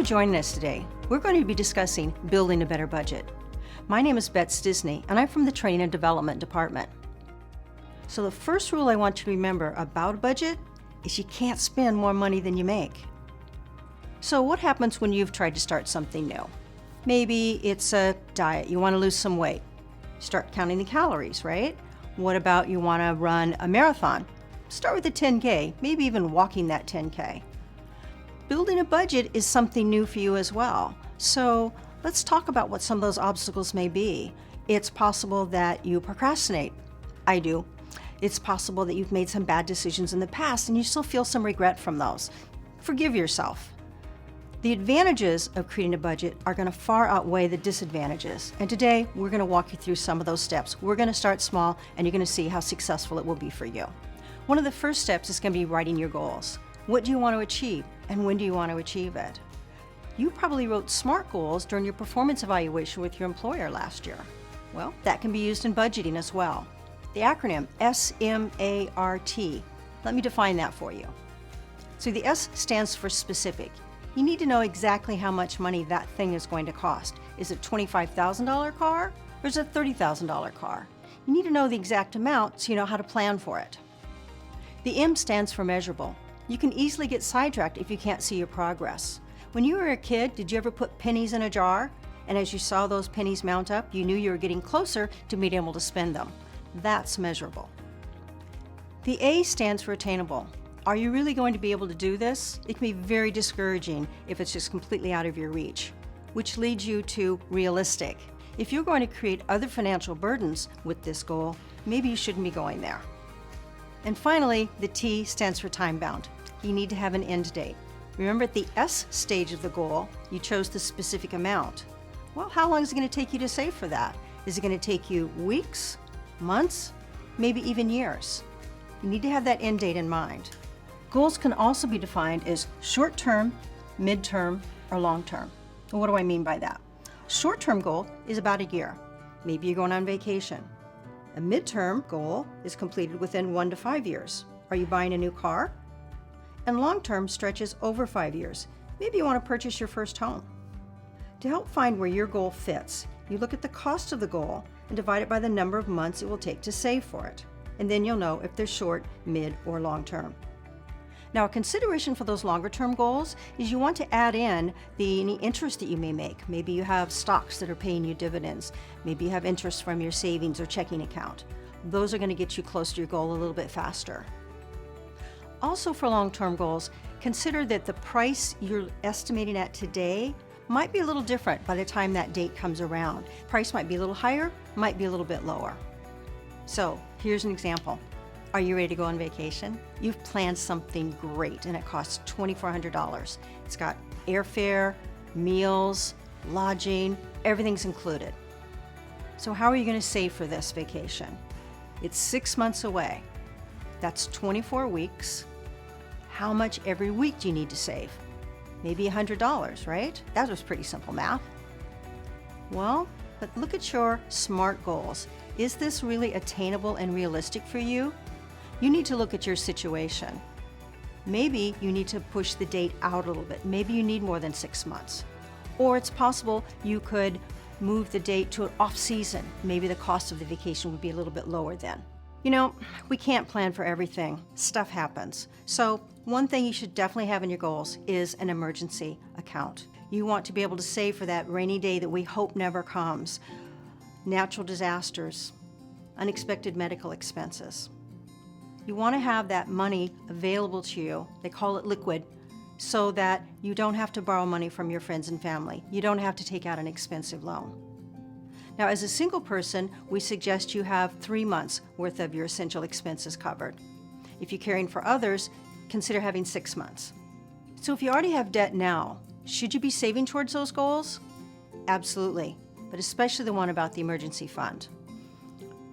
for joining us today. We're going to be discussing building a better budget. My name is Beth Stisney, and I'm from the Training and Development Department. So the first rule I want you to remember about a budget is you can't spend more money than you make. So what happens when you've tried to start something new? Maybe it's a diet, you want to lose some weight. Start counting the calories, right? What about you want to run a marathon? Start with a 10K, maybe even walking that 10K. Building a budget is something new for you as well. So let's talk about what some of those obstacles may be. It's possible that you procrastinate. I do. It's possible that you've made some bad decisions in the past and you still feel some regret from those. Forgive yourself. The advantages of creating a budget are going to far outweigh the disadvantages. And today, we're going to walk you through some of those steps. We're going to start small, and you're going to see how successful it will be for you. One of the first steps is going to be writing your goals. What do you want to achieve, and when do you want to achieve it? You probably wrote SMART goals during your performance evaluation with your employer last year. Well, that can be used in budgeting as well. The acronym SMART. Let me define that for you. So the S stands for specific. You need to know exactly how much money that thing is going to cost. Is it a $25,000 car or is it a $30,000 car? You need to know the exact amount so you know how to plan for it. The M stands for measurable. You can easily get sidetracked if you can't see your progress. When you were a kid, did you ever put pennies in a jar? And as you saw those pennies mount up, you knew you were getting closer to being able to spend them. That's measurable. The A stands for attainable. Are you really going to be able to do this? It can be very discouraging if it's just completely out of your reach, which leads you to realistic. If you're going to create other financial burdens with this goal, maybe you shouldn't be going there. And finally, the T stands for time bound. You need to have an end date. Remember, at the S stage of the goal, you chose the specific amount. Well, how long is it going to take you to save for that? Is it going to take you weeks, months, maybe even years? You need to have that end date in mind. Goals can also be defined as short-term, mid-term, or long-term. Well, what do I mean by that? Short-term goal is about a year. Maybe you're going on vacation. A mid-term goal is completed within 1 to 5 years. Are you buying a new car? And long-term stretches over 5 years. Maybe you want to purchase your first home. To help find where your goal fits, you look at the cost of the goal and divide it by the number of months it will take to save for it. And then you'll know if they're short, mid, or long-term. Now, a consideration for those longer-term goals is you want to add in any interest that you may make. Maybe you have stocks that are paying you dividends. Maybe you have interest from your savings or checking account. Those are going to get you close to your goal a little bit faster. Also, for long-term goals, consider that the price you're estimating at today might be a little different by the time that date comes around. Price might be a little higher, might be a little bit lower. So, here's an example. Are you ready to go on vacation? You've planned something great and it costs $2,400. It's got airfare, meals, lodging, everything's included. So how are you going to save for this vacation? It's 6 months away. That's 24 weeks. How much every week do you need to save? Maybe $100, right? That was pretty simple math. Well, but look at your SMART goals. Is this really attainable and realistic for you? You need to look at your situation. Maybe you need to push the date out a little bit. Maybe you need more than 6 months. Or it's possible you could move the date to an off-season. Maybe the cost of the vacation would be a little bit lower then. You know, we can't plan for everything. Stuff happens. So one thing you should definitely have in your goals is an emergency account. You want to be able to save for that rainy day that we hope never comes. Natural disasters, unexpected medical expenses. You want to have that money available to you, they call it liquid, so that you don't have to borrow money from your friends and family. You don't have to take out an expensive loan. Now, as a single person, we suggest you have 3 months worth of your essential expenses covered. If you're caring for others, consider having 6 months. So if you already have debt now, should you be saving towards those goals? Absolutely, but especially the one about the emergency fund.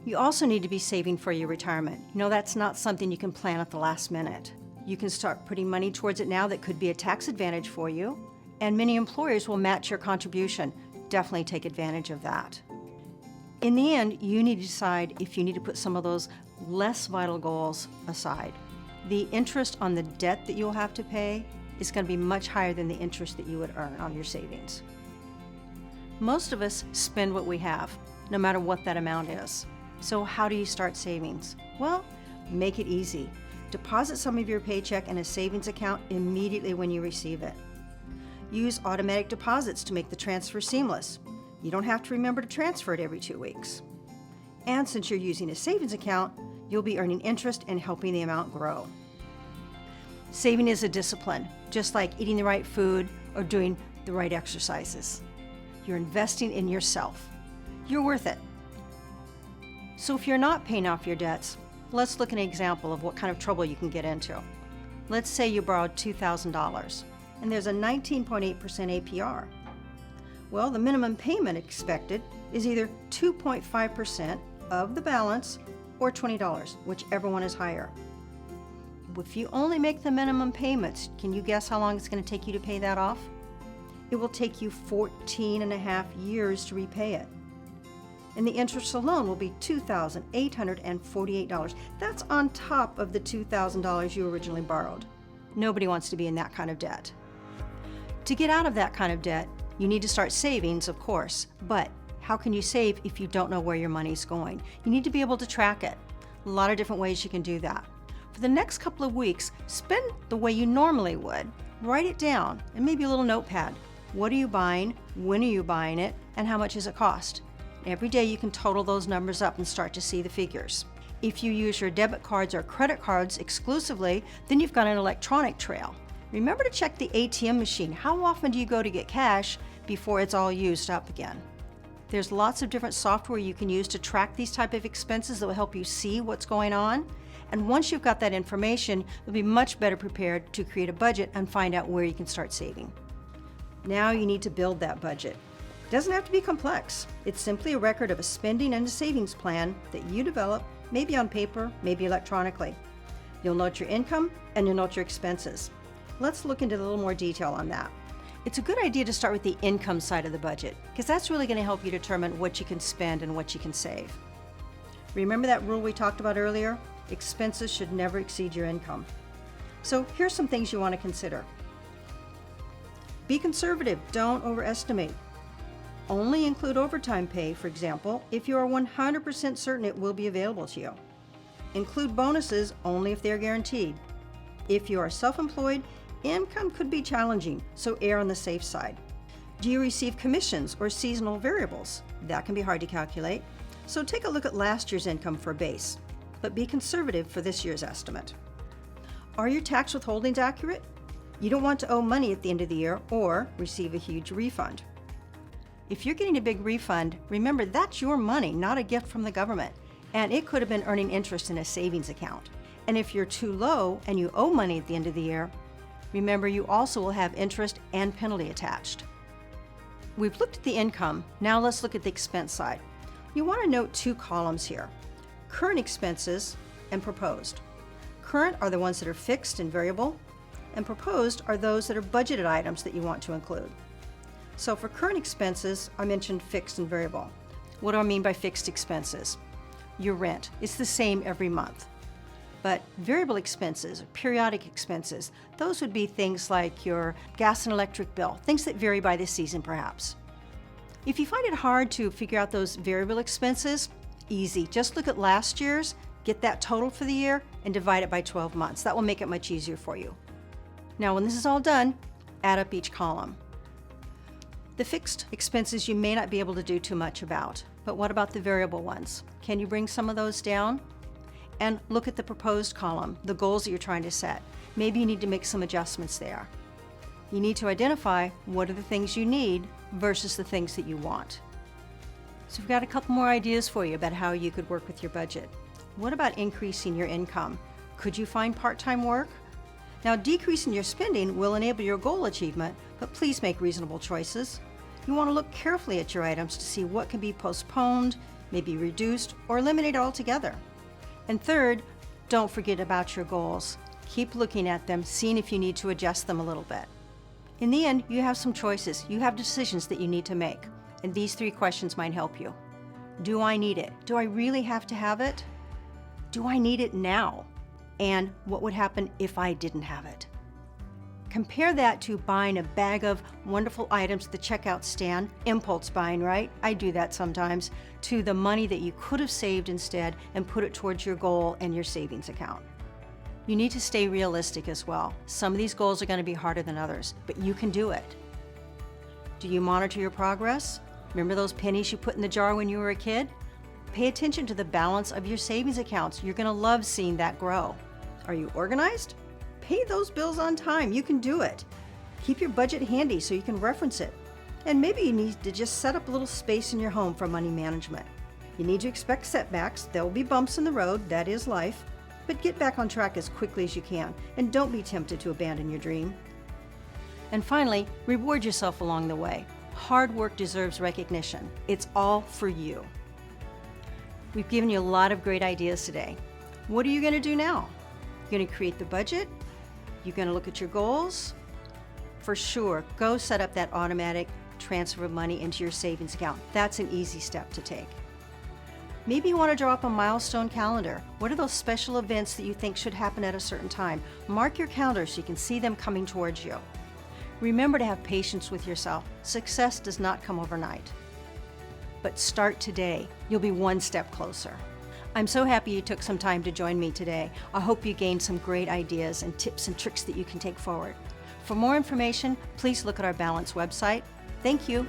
You also need to be saving for your retirement. You know, that's not something you can plan at the last minute. You can start putting money towards it now that could be a tax advantage for you, and many employers will match your contribution. Definitely take advantage of that. In the end, you need to decide if you need to put some of those less vital goals aside. The interest on the debt that you'll have to pay is going to be much higher than the interest that you would earn on your savings. Most of us spend what we have, no matter what that amount is. So how do you start savings? Well, make it easy. Deposit some of your paycheck in a savings account immediately when you receive it. Use automatic deposits to make the transfer seamless. You don't have to remember to transfer it every 2 weeks. And since you're using a savings account, you'll be earning interest and helping the amount grow. Saving is a discipline, just like eating the right food or doing the right exercises. You're investing in yourself. You're worth it. So if you're not paying off your debts, let's look at an example of what kind of trouble you can get into. Let's say you borrowed $2,000 and there's a 19.8% APR. Well, the minimum payment expected is either 2.5% of the balance or $20, whichever one is higher. If you only make the minimum payments, can you guess how long it's going to take you to pay that off? It will take you 14.5 years to repay it. And the interest alone will be $2,848. That's on top of the $2,000 you originally borrowed. Nobody wants to be in that kind of debt. To get out of that kind of debt, you need to start savings, of course, but how can you save if you don't know where your money's going? You need to be able to track it. A lot of different ways you can do that. For the next couple of weeks, spend the way you normally would. Write it down and maybe a little notepad. What are you buying? When are you buying it? And how much does it cost? Every day you can total those numbers up and start to see the figures. If you use your debit cards or credit cards exclusively, then you've got an electronic trail. Remember to check the ATM machine. How often do you go to get cash before it's all used up again? There's lots of different software you can use to track these type of expenses that will help you see what's going on. And once you've got that information, you'll be much better prepared to create a budget and find out where you can start saving. Now you need to build that budget. It doesn't have to be complex. It's simply a record of a spending and a savings plan that you develop, maybe on paper, maybe electronically. You'll note your income and you'll note your expenses. Let's look into a little more detail on that. It's a good idea to start with the income side of the budget because that's really going to help you determine what you can spend and what you can save. Remember that rule we talked about earlier? Expenses should never exceed your income. So here's some things you want to consider. Be conservative, don't overestimate. Only include overtime pay, for example, if you are 100% certain it will be available to you. Include bonuses only if they are guaranteed. If you are self-employed, income could be challenging, so err on the safe side. Do you receive commissions or seasonal variables? That can be hard to calculate, so take a look at last year's income for a base, but be conservative for this year's estimate. Are your tax withholdings accurate? You don't want to owe money at the end of the year or receive a huge refund. If you're getting a big refund, remember that's your money, not a gift from the government, and it could have been earning interest in a savings account. And if you're too low and you owe money at the end of the year, remember you also will have interest and penalty attached. We've looked at the income, now let's look at the expense side. You want to note two columns here, current expenses and proposed. Current are the ones that are fixed and variable, and proposed are those that are budgeted items that you want to include. So for current expenses, I mentioned fixed and variable. What do I mean by fixed expenses? Your rent, it's the same every month. But variable expenses, periodic expenses, those would be things like your gas and electric bill, things that vary by the season perhaps. If you find it hard to figure out those variable expenses, easy. Just look at last year's, get that total for the year, and divide it by 12 months. That will make it much easier for you. Now when this is all done, add up each column. The fixed expenses you may not be able to do too much about, but what about the variable ones? Can you bring some of those down? And look at the proposed column, the goals that you're trying to set. Maybe you need to make some adjustments there. You need to identify what are the things you need versus the things that you want. So we've got a couple more ideas for you about how you could work with your budget. What about increasing your income? Could you find part-time work? Now, decreasing your spending will enable your goal achievement, but please make reasonable choices. You want to look carefully at your items to see what can be postponed, maybe reduced, or eliminated altogether. And third, don't forget about your goals. Keep looking at them, seeing if you need to adjust them a little bit. In the end, you have some choices. You have decisions that you need to make. And these three questions might help you. Do I need it? Do I really have to have it? Do I need it now? And what would happen if I didn't have it? Compare that to buying a bag of wonderful items at the checkout stand, impulse buying, right? I do that sometimes, to the money that you could have saved instead and put it towards your goal and your savings account. You need to stay realistic as well. Some of these goals are going to be harder than others, but you can do it. Do you monitor your progress? Remember those pennies you put in the jar when you were a kid? Pay attention to the balance of your savings accounts. You're going to love seeing that grow. Are you organized? Pay those bills on time. You can do it. Keep your budget handy so you can reference it. And maybe you need to just set up a little space in your home for money management. You need to expect setbacks. There will be bumps in the road. That is life. But get back on track as quickly as you can, and don't be tempted to abandon your dream. And finally, reward yourself along the way. Hard work deserves recognition. It's all for you. We've given you a lot of great ideas today. What are you going to do now? You're going to create the budget? You're going to look at your goals? For sure, go set up that automatic transfer of money into your savings account. That's an easy step to take. Maybe you want to draw up a milestone calendar. What are those special events that you think should happen at a certain time? Mark your calendar so you can see them coming towards you. Remember to have patience with yourself. Success does not come overnight. But start today. You'll be one step closer. I'm so happy you took some time to join me today. I hope you gained some great ideas and tips and tricks that you can take forward. For more information, please look at our Balance website. Thank you.